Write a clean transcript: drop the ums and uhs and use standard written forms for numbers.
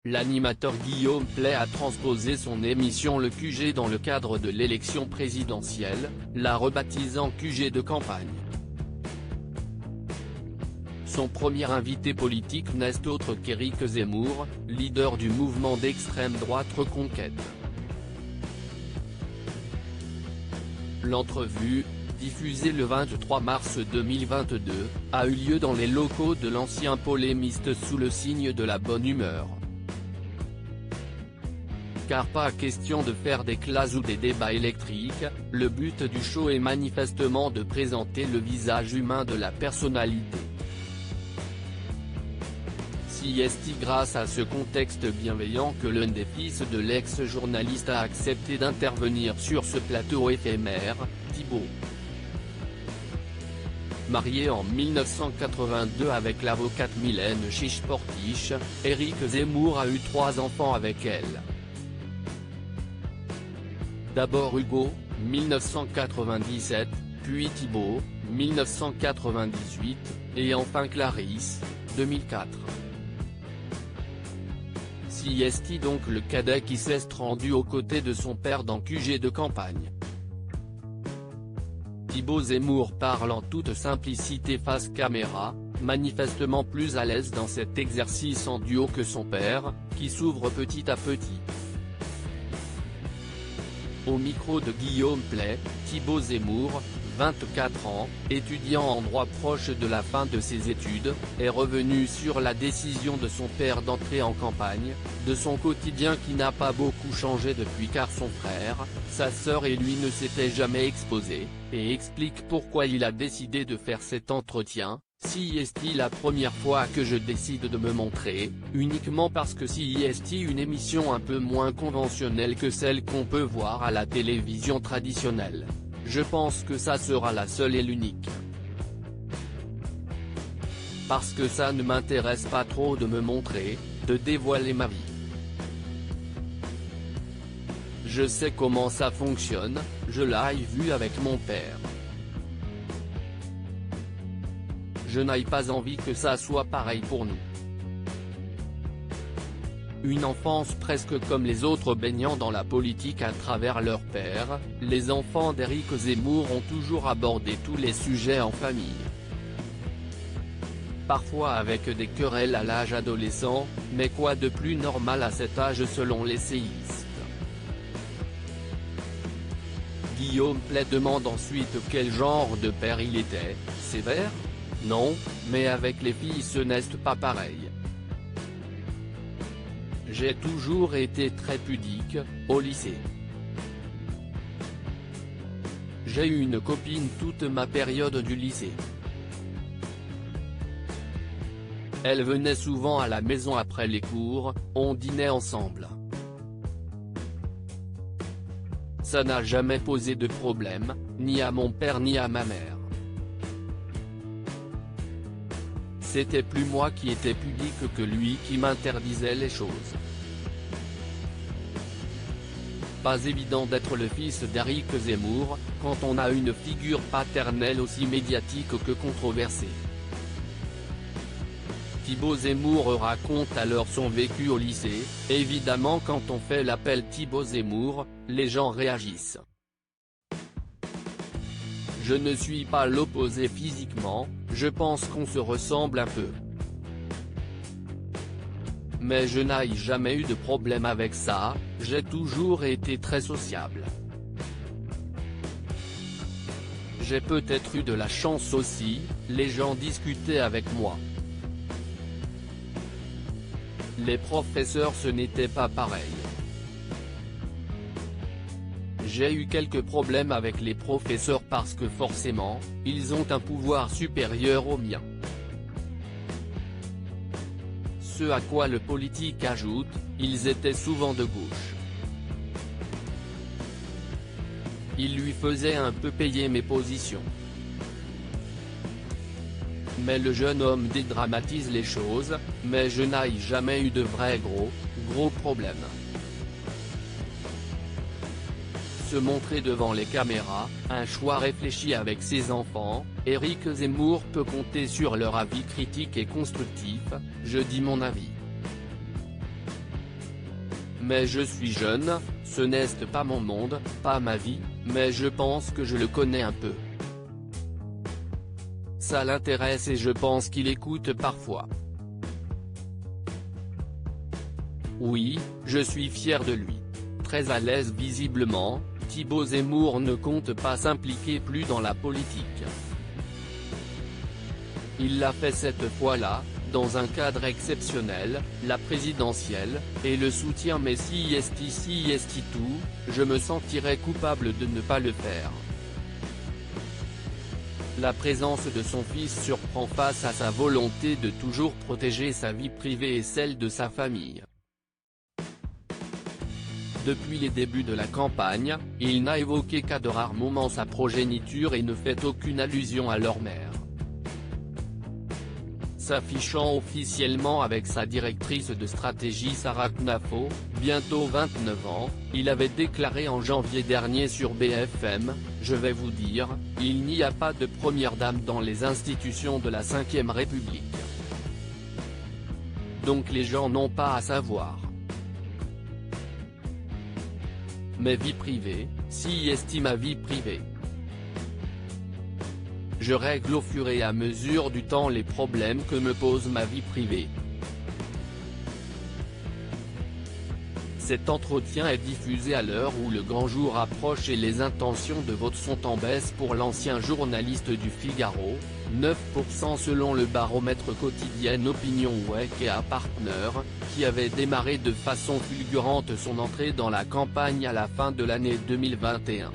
L'animateur Guillaume Pley a transposé son émission Le QG dans le cadre de l'élection présidentielle, la rebaptisant QG de campagne. Son premier invité politique n'est autre qu'Éric Zemmour, leader du mouvement d'extrême droite Reconquête. L'entrevue, diffusée le 23 mars 2022, a eu lieu dans les locaux de l'ancien polémiste sous le signe de la bonne humeur. Car pas question de faire des classes ou des débats électriques, le but du show est manifestement de présenter le visage humain de la personnalité. C'est grâce à ce contexte bienveillant que l'un des fils de l'ex-journaliste a accepté d'intervenir sur ce plateau éphémère, Thibaut. Marié en 1982 avec l'avocate Mylène Chiche-Portiche, Éric Zemmour a eu 3 enfants avec elle. D'abord Hugo, 1997, puis Thibaut, 1998, et enfin Clarisse, 2004. C'est donc le cadet qui s'est rendu aux côtés de son père dans QG de campagne. Thibaut Zemmour parle en toute simplicité face caméra, manifestement plus à l'aise dans cet exercice en duo que son père, qui s'ouvre petit à petit. Au micro de Guillaume Pley, Thibaut Zemmour, 24 ans, étudiant en droit proche de la fin de ses études, est revenu sur la décision de son père d'entrer en campagne, de son quotidien qui n'a pas beaucoup changé depuis car son frère, sa sœur et lui ne s'étaient jamais exposés, et explique pourquoi il a décidé de faire cet entretien. C'est la première fois que je décide de me montrer, uniquement parce que c'est une émission un peu moins conventionnelle que celle qu'on peut voir à la télévision traditionnelle. Je pense que ça sera la seule et l'unique. Parce que ça ne m'intéresse pas trop de me montrer, de dévoiler ma vie. Je sais comment ça fonctionne, je l'ai vu avec mon père. Je n'ai pas envie que ça soit pareil pour nous. Une enfance presque comme les autres baignant dans la politique à travers leur père, les enfants d'Éric Zemmour ont toujours abordé tous les sujets en famille. Parfois avec des querelles à l'âge adolescent, mais quoi de plus normal à cet âge selon l'essayiste. Guillaume Pley demande ensuite quel genre de père il était, sévère ? Non, mais avec les filles ce n'est pas pareil. J'ai toujours été très pudique, au lycée. J'ai eu une copine toute ma période du lycée. Elle venait souvent à la maison après les cours, on dînait ensemble. Ça n'a jamais posé de problème, ni à mon père ni à ma mère. C'était plus moi qui étais pudique que lui qui m'interdisait les choses. Pas évident d'être le fils d'Éric Zemmour, quand on a une figure paternelle aussi médiatique que controversée. Thibaut Zemmour raconte alors son vécu au lycée. Évidemment quand on fait l'appel Thibaut Zemmour, les gens réagissent. Je ne suis pas l'opposé physiquement, je pense qu'on se ressemble un peu. Mais je n'ai jamais eu de problème avec ça, j'ai toujours été très sociable. J'ai peut-être eu de la chance aussi, les gens discutaient avec moi. Les professeurs ce n'était pas pareil. J'ai eu quelques problèmes avec les professeurs parce que forcément, ils ont un pouvoir supérieur au mien. Ce à quoi le politique ajoute, ils étaient souvent de gauche. Ils lui faisaient un peu payer mes positions. Mais le jeune homme dédramatise les choses, mais je n'ai jamais eu de vrais gros problèmes. Se montrer devant les caméras, un choix réfléchi avec ses enfants, Éric Zemmour peut compter sur leur avis critique et constructif, je dis mon avis. Mais je suis jeune, ce n'est pas mon monde, pas ma vie, mais je pense que je le connais un peu. Ça l'intéresse et je pense qu'il écoute parfois. Oui, je suis fier de lui. Très à l'aise visiblement, Thibault Zemmour ne compte pas s'impliquer plus dans la politique. Il l'a fait cette fois-là, dans un cadre exceptionnel, la présidentielle, et le soutien, mais si est tout, je me sentirais coupable de ne pas le faire. La présence de son fils surprend face à sa volonté de toujours protéger sa vie privée et celle de sa famille. Depuis les débuts de la campagne, il n'a évoqué qu'à de rares moments sa progéniture et ne fait aucune allusion à leur mère. S'affichant officiellement avec sa directrice de stratégie Sarah Knafo, bientôt 29 ans, il avait déclaré en janvier dernier sur BFM, « Je vais vous dire, il n'y a pas de première dame dans les institutions de la Ve République. Donc les gens n'ont pas à savoir. Mais vie privée, si estime ma vie privée. Je règle au fur et à mesure du temps les problèmes que me pose ma vie privée. » Cet entretien est diffusé à l'heure où le grand jour approche et les intentions de vote sont en baisse pour l'ancien journaliste du Figaro, 9% selon le baromètre quotidien Opinion Week et Partner, qui avait démarré de façon fulgurante son entrée dans la campagne à la fin de l'année 2021.